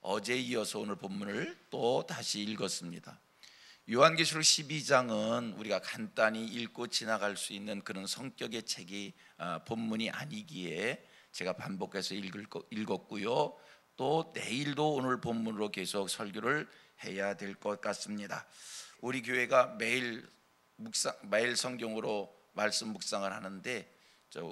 어제에 이어서 오늘 본문을 또 다시 읽었습니다. 요한계시록 12장은 우리가 간단히 읽고 지나갈 수 있는 그런 성격의 책이 본문이 아니기에 제가 반복해서 읽었고요. 또 내일도 오늘 본문으로 계속 설교를 해야 될 것 같습니다. 우리 교회가 매일 성경으로 말씀 묵상을 하는데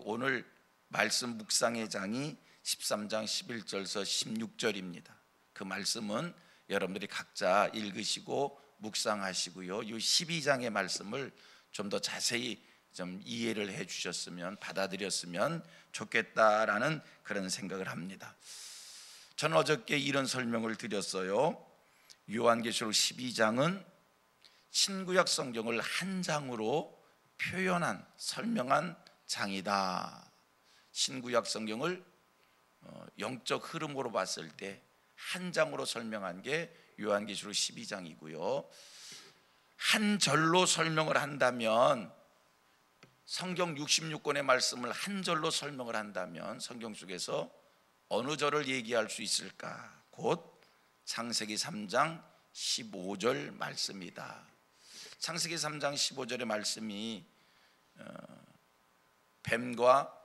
오늘 말씀 묵상의 장이 13장 11절에서 16절입니다. 그 말씀은 여러분들이 각자 읽으시고 묵상하시고요. 이 12장의 말씀을 좀 더 자세히 좀 이해를 해 주셨으면, 받아들였으면 좋겠다라는 그런 생각을 합니다. 저는 어저께 이런 설명을 드렸어요. 요한계시록 12장은 신구약 성경을 한 장으로 표현한, 설명한 장이다. 신구약 성경을 영적 흐름으로 봤을 때 한 장으로 설명한 게 요한계시록 12장이고요. 한 절로 설명을 한다면, 성경 66권의 말씀을 한 절로 설명을 한다면 성경 속에서 어느 절을 얘기할 수 있을까? 곧 창세기 3장 15절 말씀이다. 창세기 3장 15절의 말씀이 뱀과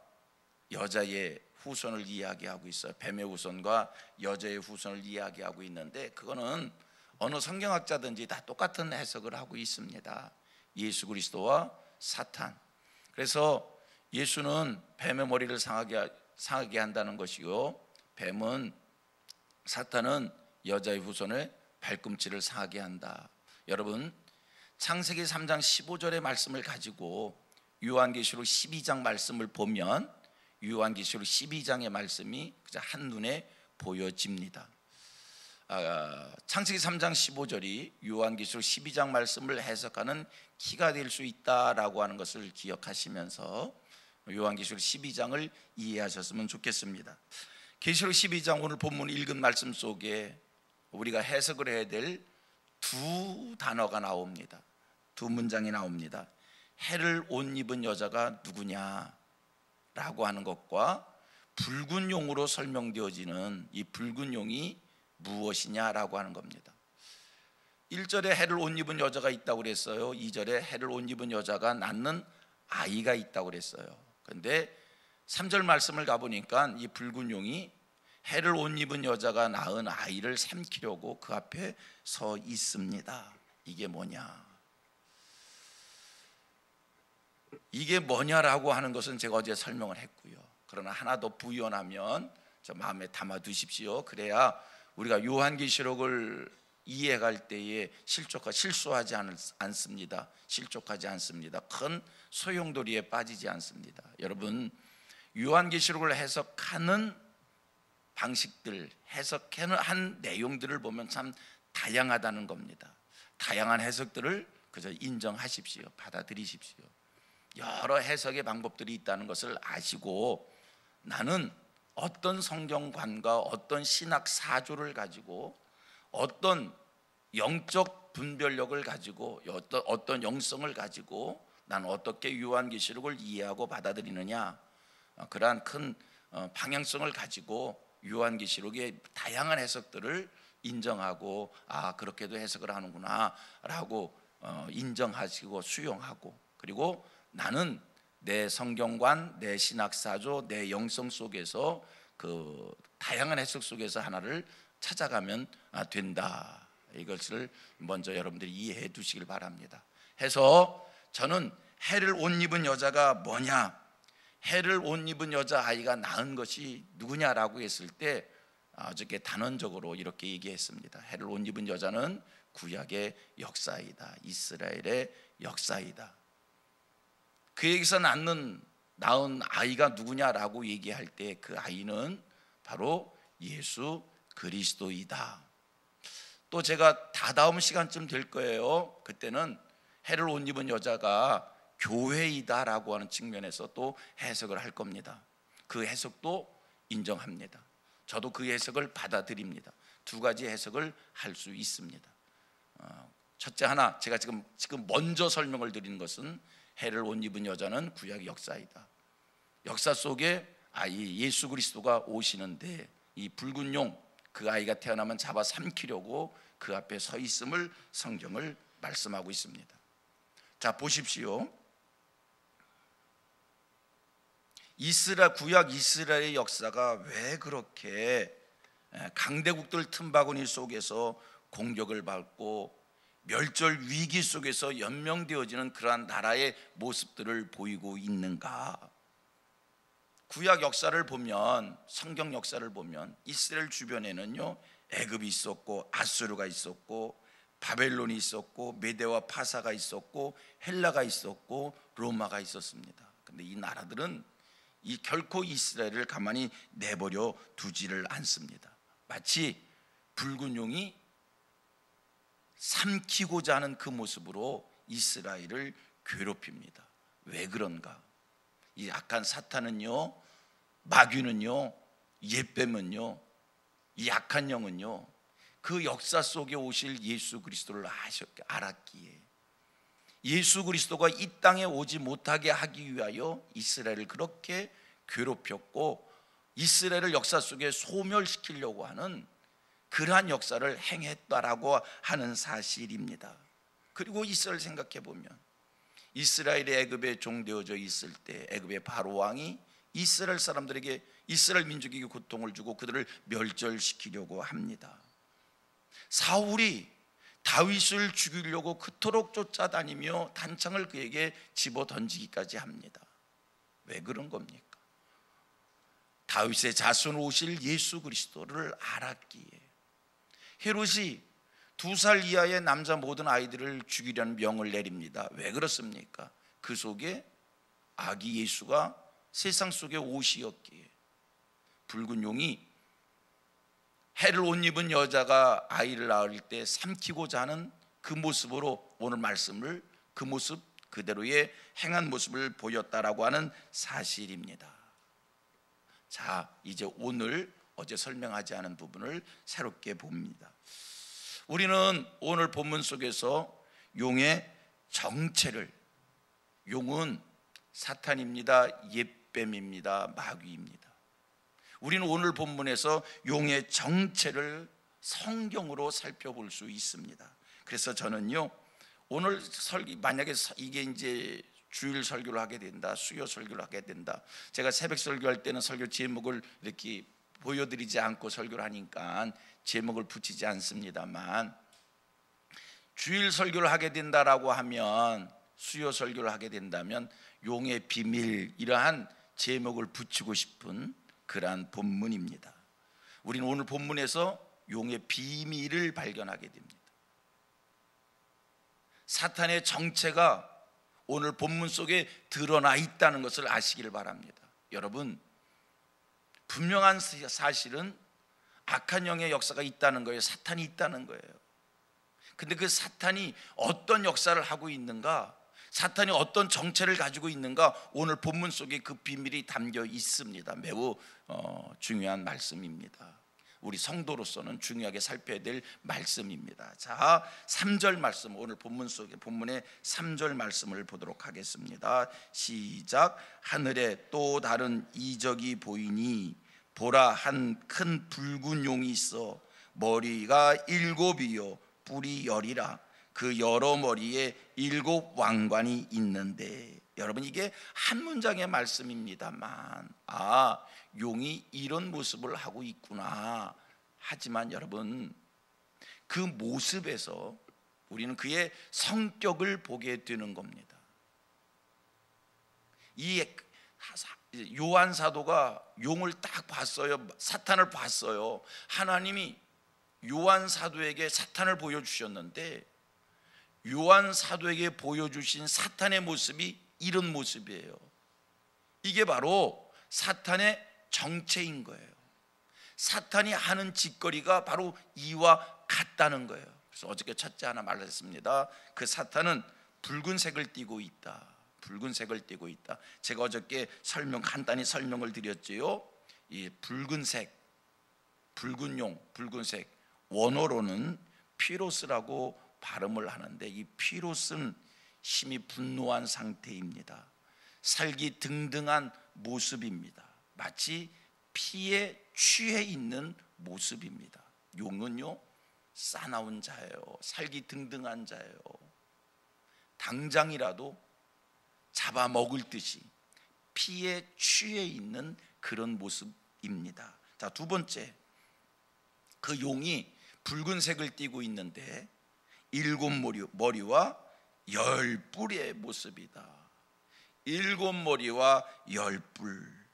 여자의 후손을 이야기하고 있어요. 뱀의 후손과 여자의 후손을 이야기하고 있는데, 그거는 어느 성경학자든지 다 똑같은 해석을 하고 있습니다. 예수 그리스도와 사탄. 그래서 예수는 뱀의 머리를 상하게 한다는 것이고, 사탄은 여자의 후손의 발꿈치를 상하게 한다. 여러분, 창세기 3장 15절의 말씀을 가지고 요한계시록 12장 말씀을 보면 요한계시록 12장의 말씀이 그저 한눈에 보여집니다. 창세기 3장 15절이 요한계시록 12장 말씀을 해석하는 키가 될 수 있다라고 하는 것을 기억하시면서 요한계시록 12장을 이해하셨으면 좋겠습니다. 계시록 12장 오늘 본문 읽은 말씀 속에 우리가 해석을 해야 될 두 단어가 나옵니다. 두 문장이 나옵니다. 해를 옷 입은 여자가 누구냐라고 하는 것과 붉은 용으로 설명되어지는 이 붉은 용이 무엇이냐라고 하는 겁니다. 1절에 해를 옷 입은 여자가 있다고 그랬어요. 2절에 해를 옷 입은 여자가 낳는 아이가 있다고 그랬어요. 그런데 3절 말씀을 가보니까 이 붉은 용이 해를 옷 입은 여자가 낳은 아이를 삼키려고 그 앞에 서 있습니다. 이게 뭐냐라고 하는 것은 제가 어제 설명을 했고요. 그러나 하나 더 부연하면 저 마음에 담아 두십시오. 그래야 우리가 요한계시록을 이해할 때에 실수하지 않습니다. 실족하지 않습니다. 큰 소용돌이에 빠지지 않습니다. 여러분, 요한계시록을 해석하는 방식들, 해석한 내용들을 보면 참 다양하다는 겁니다. 다양한 해석들을 그저 인정하십시오. 받아들이십시오. 여러 해석의 방법들이 있다는 것을 아시고, 나는 어떤 성경관과 어떤 신학 사조를 가지고, 어떤 영적 분별력을 가지고, 어떤 영성을 가지고 나는 어떻게 요한계시록을 이해하고 받아들이느냐, 그러한 큰 방향성을 가지고 요한계시록의 다양한 해석들을 인정하고, 그렇게도 해석을 하는구나 라고 인정하시고 수용하고, 그리고 나는 내 성경관, 내 신학사조, 내 영성 속에서 그 다양한 해석 속에서 하나를 찾아가면 된다. 이것을 먼저 여러분들이 이해해 두시길 바랍니다. 해서 저는 해를 옷 입은 여자가 뭐냐, 해를 옷 입은 여자아이가 낳은 것이 누구냐라고 했을 때 어저께 단언적으로 이렇게 얘기했습니다. 해를 옷 입은 여자는 구약의 역사이다. 이스라엘의 역사이다. 그에게서 낳은 아이가 누구냐라고 얘기할 때 그 아이는 바로 예수 그리스도이다. 또 제가 다다음 시간쯤 될 거예요. 그때는 해를 옷 입은 여자가 교회이다라고 하는 측면에서 또 해석을 할 겁니다. 그 해석도 인정합니다. 저도 그 해석을 받아들입니다. 두 가지 해석을 할 수 있습니다. 첫째 하나, 제가 지금 먼저 설명을 드리는 것은 해를 옷 입은 여자는 구약의 역사이다. 역사 속에 예수 그리스도가 오시는데 이 붉은 용, 그 아이가 태어나면 잡아 삼키려고 그 앞에 서 있음을 성경을 말씀하고 있습니다. 자, 보십시오. 구약 이스라엘의 역사가 왜 그렇게 강대국들 틈바구니 속에서 공격을 받고 멸절 위기 속에서 연명되어지는 그러한 나라의 모습들을 보이고 있는가? 구약 역사를 보면, 성경 역사를 보면 이스라엘 주변에는요 애굽이 있었고 아수르가 있었고 바벨론이 있었고 메대와 파사가 있었고 헬라가 있었고 로마가 있었습니다. 그런데 이 나라들은 결코 이스라엘을 가만히 내버려 두지를 않습니다. 마치 붉은 용이 삼키고자 하는 그 모습으로 이스라엘을 괴롭힙니다. 왜 그런가? 이 악한 사탄은요, 마귀는요, 옛뱀은요, 이 악한 영은요, 그 역사 속에 오실 예수 그리스도를 알았기에 예수 그리스도가 이 땅에 오지 못하게 하기 위하여 이스라엘을 그렇게 괴롭혔고 이스라엘을 역사 속에 소멸시키려고 하는 그러한 역사를 행했다라고 하는 사실입니다. 그리고 이스라엘 생각해 보면 이스라엘이 애굽에 종되어져 있을 때 애굽의 바로 왕이 이스라엘 사람들에게, 이스라엘 민족에게 고통을 주고 그들을 멸절시키려고 합니다. 사울이 다윗을 죽이려고 그토록 쫓아다니며 단창을 그에게 집어 던지기까지 합니다. 왜 그런 겁니까? 다윗의 자손 오실 예수 그리스도를 알았기에. 헤롯이 2살 이하의 남자 모든 아이들을 죽이려는 명을 내립니다. 왜 그렇습니까? 그 속에 아기 예수가 세상 속에 옷이었기에. 붉은 용이 해를 옷 입은 여자가 아이를 낳을 때 삼키고자 하는 그 모습으로 오늘 말씀을, 그 모습 그대로의 행한 모습을 보였다라고 하는 사실입니다. 자, 이제 오늘 어제 설명하지 않은 부분을 새롭게 봅니다. 우리는 오늘 본문 속에서 용의 정체를, 용은 사탄입니다, 옛뱀입니다, 마귀입니다. 우리는 오늘 본문에서 용의 정체를 성경으로 살펴볼 수 있습니다. 그래서 저는요, 오늘 만약에 이게 이제 주일 설교를 하게 된다, 수요 설교를 하게 된다, 제가 새벽 설교할 때는 설교 제목을 이렇게 보여드리지 않고 설교를 하니까 제목을 붙이지 않습니다만, 주일 설교를 하게 된다라고 하면, 수요 설교를 하게 된다면 용의 비밀, 이러한 제목을 붙이고 싶은 그러한 본문입니다. 우리는 오늘 본문에서 용의 비밀을 발견하게 됩니다. 사탄의 정체가 오늘 본문 속에 드러나 있다는 것을 아시기를 바랍니다. 여러분, 분명한 사실은 악한 영의 역사가 있다는 거예요. 사탄이 있다는 거예요. 근데 그 사탄이 어떤 역사를 하고 있는가, 사탄이 어떤 정체를 가지고 있는가, 오늘 본문 속에 그 비밀이 담겨 있습니다. 매우 중요한 말씀입니다. 우리 성도로서는 중요하게 살펴야 될 말씀입니다. 자, 3절 말씀, 오늘 본문의 3절 말씀을 보도록 하겠습니다. 시작. 하늘에 또 다른 이적이 보이니 보라, 한 큰 붉은 용이 있어 머리가 7이요 뿔이 10이라. 그 여러 머리에 7 왕관이 있는데. 여러분, 이게 한 문장의 말씀입니다만, 용이 이런 모습을 하고 있구나. 하지만 여러분, 그 모습에서 우리는 그의 성격을 보게 되는 겁니다. 이 요한 사도가 용을 딱 봤어요. 사탄을 봤어요. 하나님이 요한 사도에게 사탄을 보여주셨는데, 요한 사도에게 보여주신 사탄의 모습이 이런 모습이에요. 이게 바로 사탄의 정체인 거예요. 사탄이 하는 짓거리가 바로 이와 같다는 거예요. 그래서 어저께 첫째 하나 말했습니다. 그 사탄은 붉은색을 띠고 있다. 붉은색을 띠고 있다. 제가 어저께 간단히 설명을 드렸지요. 이 붉은색, 붉은 용, 붉은색, 원어로는 피로스라고 발음을 하는데, 이 피로스는 심히 분노한 상태입니다. 살기 등등한 모습입니다. 마치 피에 취해 있는 모습입니다. 용은요 싸나운 자예요. 살기 등등한 자예요. 당장이라도 잡아먹을 듯이 피에 취해 있는 그런 모습입니다. 자, 두 번째, 그 용이 붉은색을 띠고 있는데 7머리와 10뿔의 모습이다. 7머리와 10뿔.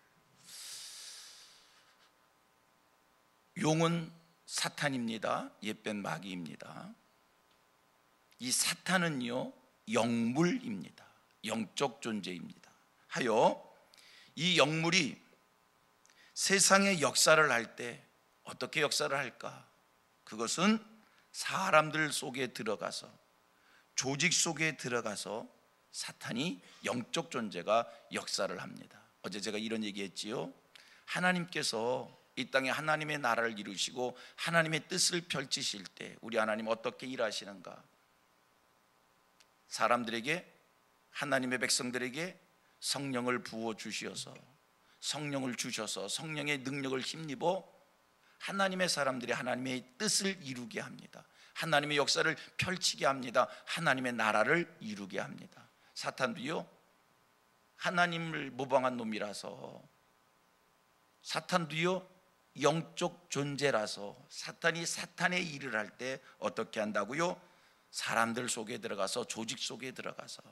용은 사탄입니다. 옛뺀 마귀입니다. 이 사탄은요 영물입니다. 영적 존재입니다. 하여 이 영물이 세상의 역사를 할 때 어떻게 역사를 할까? 그것은 사람들 속에 들어가서, 조직 속에 들어가서 사탄이, 영적 존재가 역사를 합니다. 어제 제가 이런 얘기했지요. 하나님께서 이 땅에 하나님의 나라를 이루시고 하나님의 뜻을 펼치실 때 우리 하나님 어떻게 일하시는가? 사람들에게, 하나님의 백성들에게 성령을 부어 주셔서, 성령을 주셔서 성령의 능력을 힘입어 하나님의 사람들이 하나님의 뜻을 이루게 합니다. 하나님의 역사를 펼치게 합니다. 하나님의 나라를 이루게 합니다. 사탄도요 하나님을 모방한 놈이라서, 사탄도요 영적 존재라서 사탄이 사탄의 일을 할 때 어떻게 한다고요? 사람들 속에 들어가서, 조직 속에 들어가서.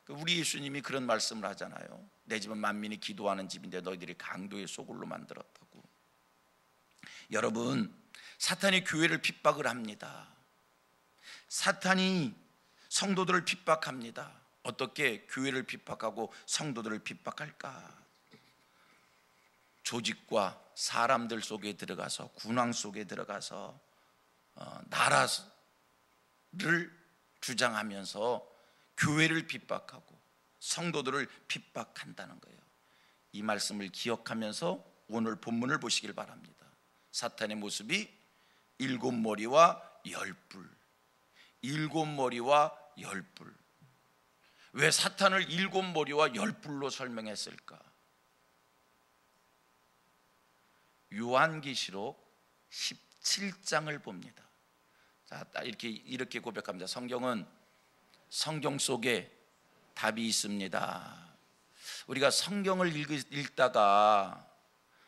우리 예수님이 그런 말씀을 하잖아요. 내 집은 만민이 기도하는 집인데 너희들이 강도의 소굴로 만들었다고. 여러분, 사탄이 교회를 핍박을 합니다. 사탄이 성도들을 핍박합니다. 어떻게 교회를 핍박하고 성도들을 핍박할까? 조직과 사람들 속에 들어가서, 군왕 속에 들어가서 나라를 주장하면서 교회를 핍박하고 성도들을 핍박한다는 거예요. 이 말씀을 기억하면서 오늘 본문을 보시길 바랍니다. 사탄의 모습이 7머리와 10뿔. 7머리와 10뿔. 왜 사탄을 7머리와 10뿔로 설명했을까? 요한계시록 17장을 봅니다. 자, 이렇게 고백합니다. 성경 속에 답이 있습니다. 우리가 성경을 읽다가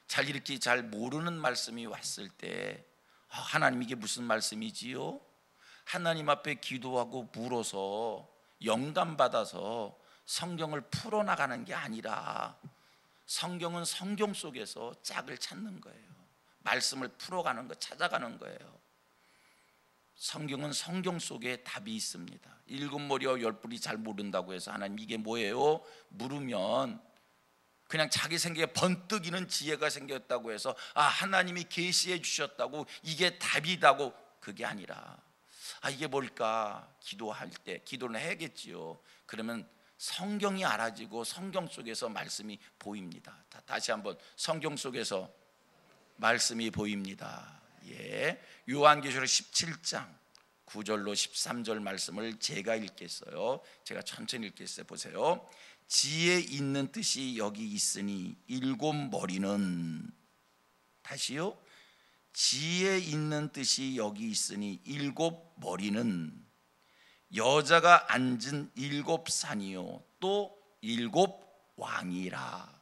잘 모르는 말씀이 왔을 때 하나님 이게 무슨 말씀이지요? 하나님 앞에 기도하고 물어서 영감 받아서 성경을 풀어나가는 게 아니라 성경은 성경 속에서 짝을 찾는 거예요. 말씀을 풀어가는 거, 찾아가는 거예요. 성경은 성경 속에 답이 있습니다. 7머리와 10뿔이 잘 모른다고 해서 하나님 이게 뭐예요? 물으면 그냥 자기 생각에 번뜩이는 지혜가 생겼다고 해서 하나님이 계시해 주셨다고 이게 답이다고, 그게 아니라 이게 뭘까? 기도할 때 기도는 해야겠지요. 그러면 성경이 알아지고 성경 속에서 말씀이 보입니다. 다시 한번, 성경 속에서 말씀이 보입니다. 요한계시록 17장 9절로 13절 말씀을 제가 읽겠어요. 제가 천천히 읽겠어요. 보세요. 지혜 있는 뜻이 여기 있으니 7머리는, 다시요, 지혜 있는 뜻이 여기 있으니 7머리는 여자가 앉은 7산이요 또 7왕이라.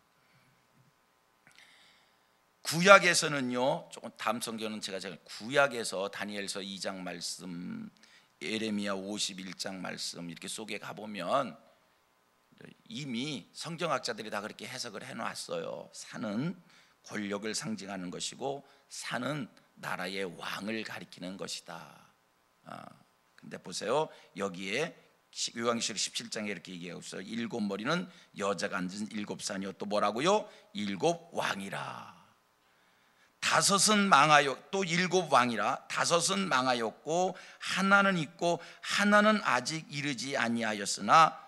구약에서는요, 조금 다음 성경은 제가 구약에서 다니엘서 2장 말씀, 예레미야 51장 말씀 이렇게 속에 가보면 이미 성경학자들이 다 그렇게 해석을 해놨어요. 산은 권력을 상징하는 것이고 산은 나라의 왕을 가리키는 것이다. 근데 보세요, 여기에 요한계시록 17장에 이렇게 얘기하고 있어요. 7머리는 여자가 앉은 7산이요 또 뭐라고요? 7왕이라. 5은 망하여, 또 7왕이라. 5은 망하였고 하나는 있고 하나는 아직 이르지 아니하였으나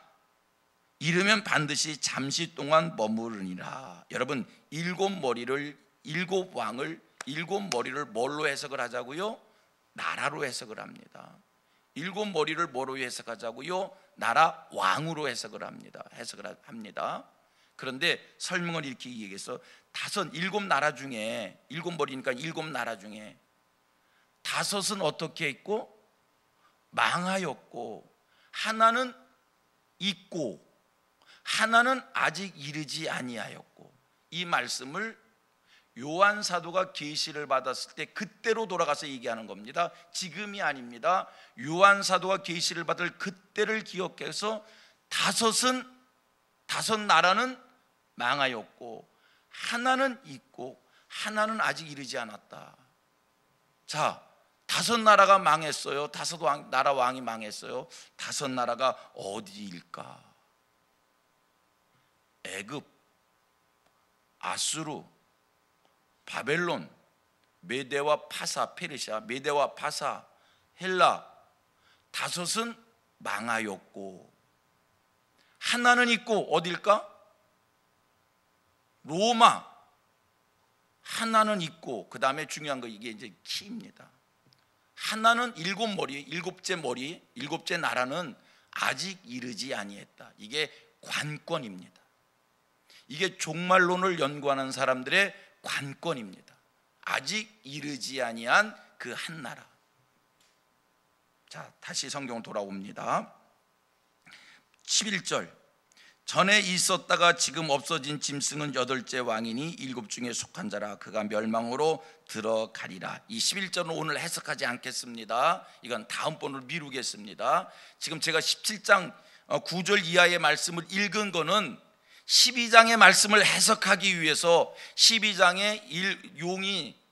이르면 반드시 잠시 동안 머무르니라. 여러분, 7머리를, 7왕을, 7머리를 뭘로 해석을 하자고요? 나라로 해석을 합니다. 7머리를 뭐로 해석하자고요? 나라 왕으로 해석을 합니다. 그런데 설명을 이렇게 얘기해서 일곱 나라 중에, 일곱 머리니까 일곱 나라 중에 다섯은 어떻게 했고 망하였고, 하나는 있고 하나는 아직 이르지 아니하였고, 이 말씀을 요한 사도가 계시를 받았을 때 그때로 돌아가서 얘기하는 겁니다. 지금이 아닙니다. 요한 사도가 계시를 받을 그때를 기억해서 다섯 나라는 망하였고 하나는 있고 하나는 아직 이르지 않았다. 자, 다섯 나라가 망했어요. 나라 왕이 망했어요. 다섯 나라가 어디일까? 애굽, 아수르, 바벨론, 메대와 파사, 페르시아, 메대와 파사, 헬라, 다섯은 망하였고 하나는 있고 어딜까? 로마. 하나는 있고, 그 다음에 중요한 거, 이게 이제 키입니다. 하나는 일곱째 나라는 아직 이르지 아니했다. 이게 관건입니다. 이게 종말론을 연구하는 사람들의 관건입니다. 아직 이르지 아니한 그 한 나라. 자, 다시 성경 돌아옵니다. 11절, 전에 있었다가 지금 없어진 짐승은 여덟째 왕이니 일곱 중에 속한 자라. 그가 멸망으로 들어가리라. 이 11절은 오늘 해석하지 않겠습니다. 이건 다음번으로 미루겠습니다. 지금 제가 17장 9절 이하의 말씀을 읽은 거는 12장의 말씀을 해석하기 위해서 12장에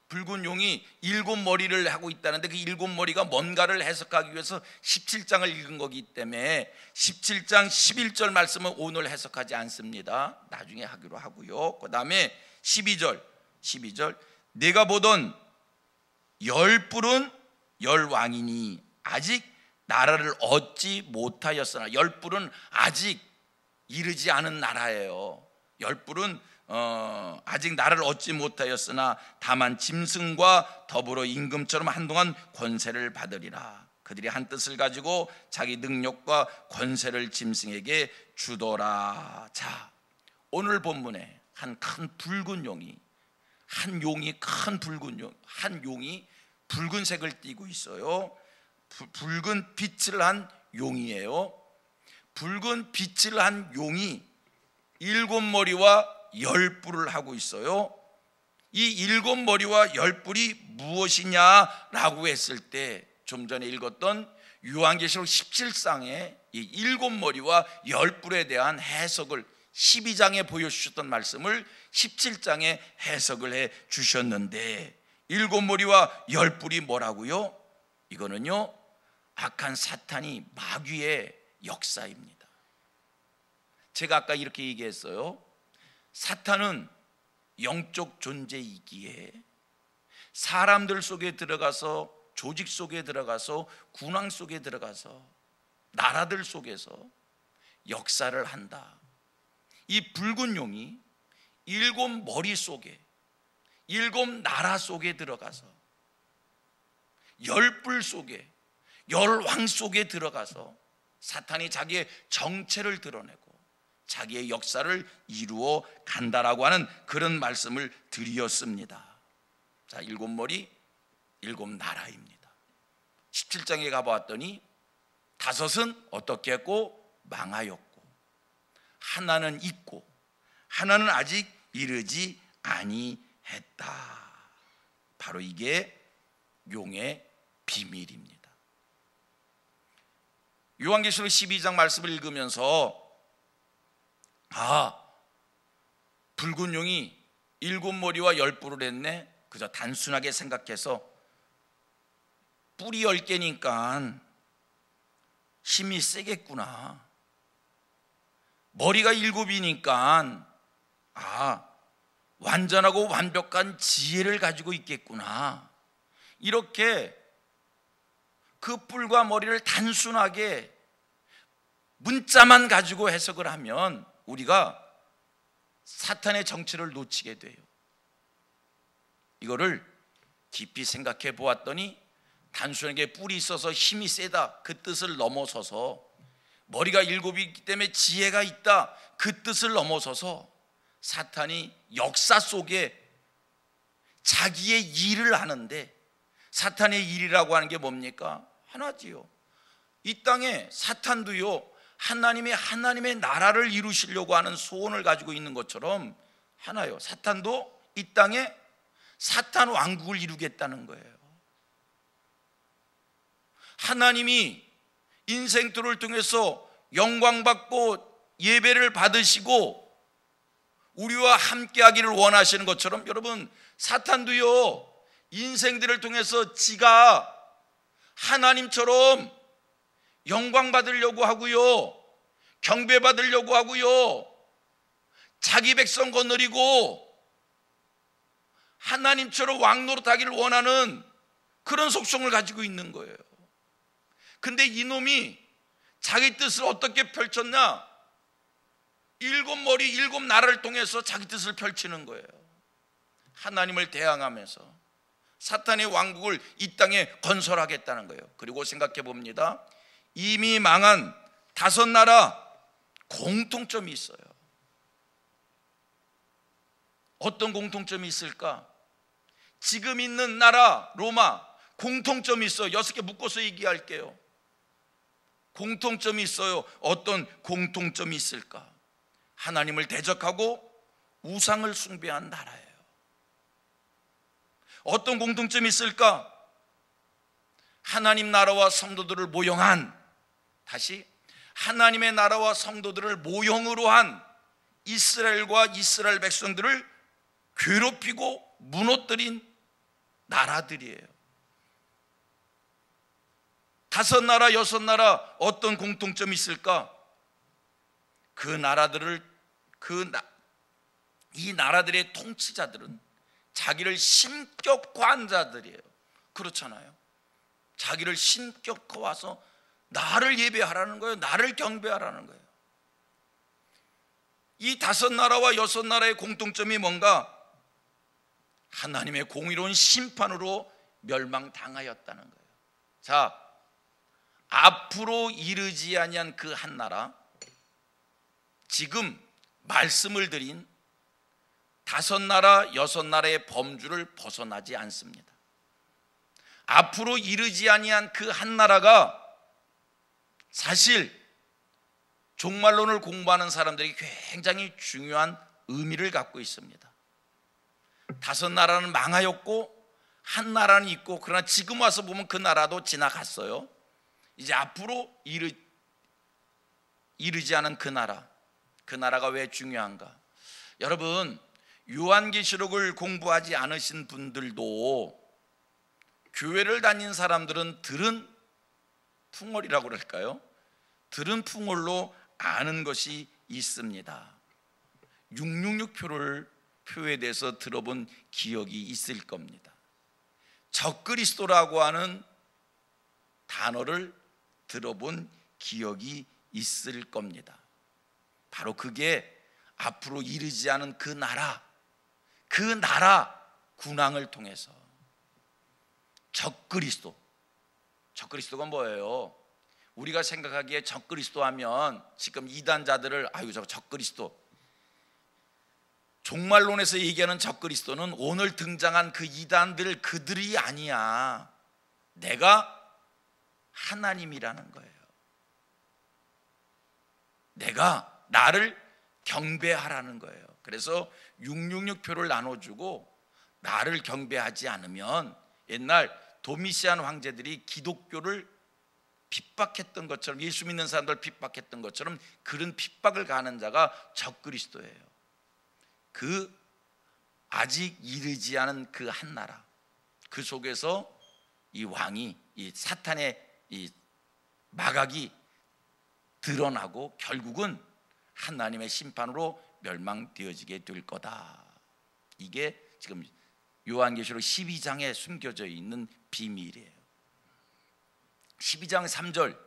붉은 용이 일곱 머리를 하고 있다는데 그 일곱 머리가 뭔가를 해석하기 위해서 17장을 읽은 거기 때문에 17장 11절 말씀은 오늘 해석하지 않습니다. 나중에 하기로 하고요. 그 다음에 12절 내가 보던 열 뿔은 열 왕이니 아직 나라를 얻지 못하였으나, 열 뿔은 아직 이르지 않은 나라예요. 열 뿔은 아직 나라를 얻지 못하였으나 다만 짐승과 더불어 임금처럼 한동안 권세를 받으리라. 그들이 한 뜻을 가지고 자기 능력과 권세를 짐승에게 주더라. 자, 오늘 본문에 한 큰 붉은 용이, 한 용이 붉은색을 띠고 있어요. 붉은 빛을 한 용이에요. 붉은 빛을 한 용이 일곱 머리와 열 뿔을 하고 있어요. 이 일곱 머리와 열 뿔이 무엇이냐라고 했을 때, 좀 전에 읽었던 요한계시록 17장에 이 일곱 머리와 열 뿔에 대한 해석을 12장에 보여주셨던 말씀을 17장에 해석을 해 주셨는데, 일곱 머리와 열 뿔이 뭐라고요? 이거는요, 악한 사탄이 마귀의 역사입니다. 제가 아까 이렇게 얘기했어요. 사탄은 영적 존재이기에 사람들 속에 들어가서, 조직 속에 들어가서, 군왕 속에 들어가서, 나라들 속에서 역사를 한다. 이 붉은 용이 일곱 머리 속에, 일곱 나라 속에 들어가서, 열 뿔 속에, 열 왕 속에 들어가서 사탄이 자기의 정체를 드러내고 자기의 역사를 이루어 간다라고 하는 그런 말씀을 드렸습니다. 자, 일곱 머리, 일곱 나라입니다. 17장에 가보았더니 다섯은 어떻게 했고 망하였고, 하나는 있고 하나는 아직 이르지 아니했다. 바로 이게 용의 비밀입니다. 요한계시록 12장 말씀을 읽으면서 붉은 용이 일곱 머리와 열 뿔을 했네, 그저 단순하게 생각해서 뿔이 10개니까 힘이 세겠구나, 머리가 7이니까 완전하고 완벽한 지혜를 가지고 있겠구나, 이렇게 그 뿔과 머리를 단순하게 문자만 가지고 해석을 하면 우리가 사탄의 정체를 놓치게 돼요. 이거를 깊이 생각해 보았더니 단순하게 뿔이 있어서 힘이 세다, 그 뜻을 넘어서서, 머리가 7이기 때문에 지혜가 있다, 그 뜻을 넘어서서 사탄이 역사 속에 자기의 일을 하는데, 사탄의 일이라고 하는 게 뭡니까? 하나지요. 이 땅에 사탄도요, 하나님의 나라를 이루시려고 하는 소원을 가지고 있는 것처럼 하나요. 사탄도 이 땅에 사탄 왕국을 이루겠다는 거예요. 하나님이 인생들을 통해서 영광받고 예배를 받으시고 우리와 함께 하기를 원하시는 것처럼, 여러분, 사탄도요 인생들을 통해서 지가 하나님처럼 영광받으려고 하고요, 경배받으려고 하고요, 자기 백성 거느리고 하나님처럼 왕노릇하기를 원하는 그런 속성을 가지고 있는 거예요. 근데 이놈이 자기 뜻을 어떻게 펼쳤냐? 일곱 머리 일곱 나라를 통해서 자기 뜻을 펼치는 거예요. 하나님을 대항하면서 사탄의 왕국을 이 땅에 건설하겠다는 거예요. 그리고 생각해 봅니다. 이미 망한 5나라 공통점이 있어요. 어떤 공통점이 있을까? 지금 있는 나라 로마 공통점이 있어요. 6개 묶어서 얘기할게요. 공통점이 있어요. 어떤 공통점이 있을까? 하나님을 대적하고 우상을 숭배한 나라예요. 어떤 공통점이 있을까? 하나님 나라와 성도들을 모형한, 다시 하나님의 나라와 성도들을 모형으로 한 이스라엘과 이스라엘 백성들을 괴롭히고 무너뜨린 나라들이에요. 5나라 6나라 어떤 공통점이 있을까? 그 나라들을 이 나라들의 통치자들은 자기를 신격화한 자들이에요. 그렇잖아요. 자기를 신격화와서 나를 예배하라는 거예요. 나를 경배하라는 거예요. 이 5나라와 6나라의 공통점이 뭔가? 하나님의 공의로운 심판으로 멸망당하였다는 거예요. 자, 앞으로 이르지 아니한 그 한 나라, 지금 말씀을 드린 5나라 6나라의 범주를 벗어나지 않습니다. 앞으로 이르지 아니한 그 한 나라가 사실 종말론을 공부하는 사람들이 굉장히 중요한 의미를 갖고 있습니다. 5나라는 망하였고 한 나라는 있고, 그러나 지금 와서 보면 그 나라도 지나갔어요. 이제 앞으로 이르지 않은 그 나라가 왜 중요한가? 여러분, 요한계시록을 공부하지 않으신 분들도 교회를 다닌 사람들은 들은 풍월이라고 그럴까요? 들은 풍월로 아는 것이 있습니다. 666표에 대해서 들어본 기억이 있을 겁니다. 적그리스도라고 하는 단어를 들어본 기억이 있을 겁니다. 바로 그게 앞으로 이르지 않은 그 나라 군왕을 통해서 적그리스도가 뭐예요? 우리가 생각하기에 적그리스도 하면 지금 이단자들을 저 적그리스도, 종말론에서 얘기하는 적그리스도는 오늘 등장한 그 이단들, 그들이 아니야. 내가 하나님이라는 거예요. 내가 나를 경배하라는 거예요. 그래서 666표를 나눠주고 나를 경배하지 않으면, 옛날 도미시안 황제들이 기독교를 핍박했던 것처럼, 예수 믿는 사람들 핍박했던 것처럼 그런 핍박을 가하는 자가 적그리스도예요. 그 아직 이르지 않은 그 한 나라, 그 속에서 이 왕이, 이 사탄의 이 마각이 드러나고 결국은 하나님의 심판으로 멸망되어지게 될 거다. 이게 지금 요한계시록 12장에 숨겨져 있는 비밀이에요. 12장 3절,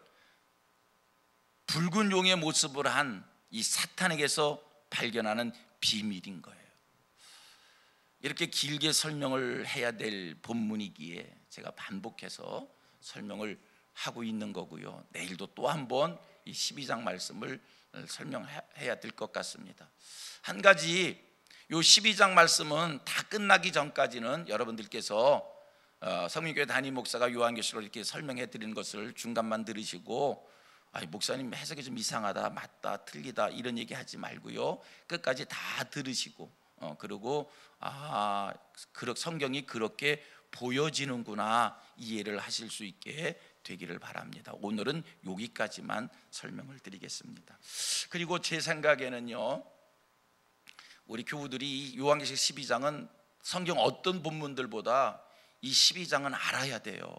붉은 용의 모습을 한 이 사탄에게서 발견하는 비밀인 거예요. 이렇게 길게 설명을 해야 될 본문이기에 제가 반복해서 설명을 하고 있는 거고요. 내일도 또 한 번 이 12장 말씀을 설명해야 될 것 같습니다. 한 가지 요 12장 말씀은 다 끝나기 전까지는 여러분들께서 성민교회 담임 목사가 요한계시록을 이렇게 설명해 드리는 것을 중간만 들으시고 목사님 해석이 좀 이상하다, 맞다, 틀리다 이런 얘기 하지 말고요, 끝까지 다 들으시고 그리고 성경이 그렇게 보여지는구나 이해를 하실 수 있게 되기를 바랍니다. 오늘은 여기까지만 설명을 드리겠습니다. 그리고 제 생각에는요, 우리 교우들이 요한계시록 12장은 성경 어떤 본문들보다 이 12장은 알아야 돼요.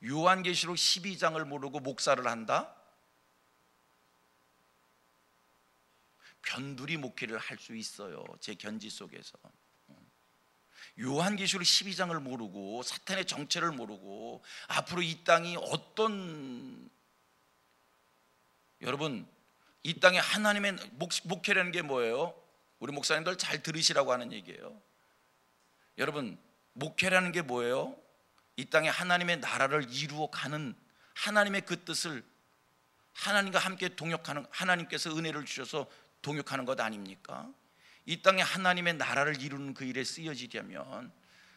요한계시록 12장을 모르고 목사를 한다? 변두리 목회를 할 수 있어요. 제 견지 속에서. 요한계시록 12장을 모르고 사탄의 정체를 모르고 앞으로 이 땅이 어떤, 여러분 이 땅에 하나님의 목회라는 게 뭐예요? 우리 목사님들 잘 들으시라고 하는 얘기예요. 여러분 목회라는 게 뭐예요? 이 땅에 하나님의 나라를 이루어가는, 하나님의 그 뜻을 하나님과 함께 동역하는, 하나님께서 은혜를 주셔서 동역하는 것 아닙니까? 이 땅에 하나님의 나라를 이루는 그 일에 쓰여지려면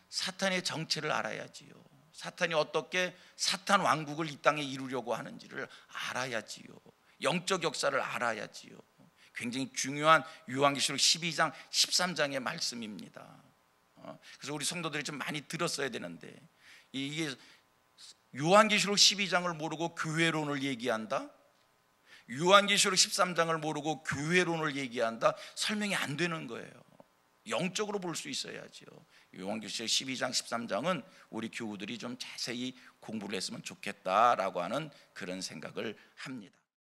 사탄의 정체를 알아야지요. 사탄이 어떻게 사탄 왕국을 이 땅에 이루려고 하는지를 알아야지요. 영적 역사를 알아야지요. 굉장히 중요한 요한계시록 12장 13장의 말씀입니다. 그래서 우리 성도들이 좀 많이 들었어야 되는데, 이게 요한계시록 12장을 모르고 교회론을 얘기한다? 요한계시록 13장을 모르고 교회론을 얘기한다? 설명이 안 되는 거예요. 영적으로 볼 수 있어야죠. 요한계시록 12장 13장은 우리 교우들이 좀 자세히 공부를 했으면 좋겠다라고 하는 그런 생각을 합니다.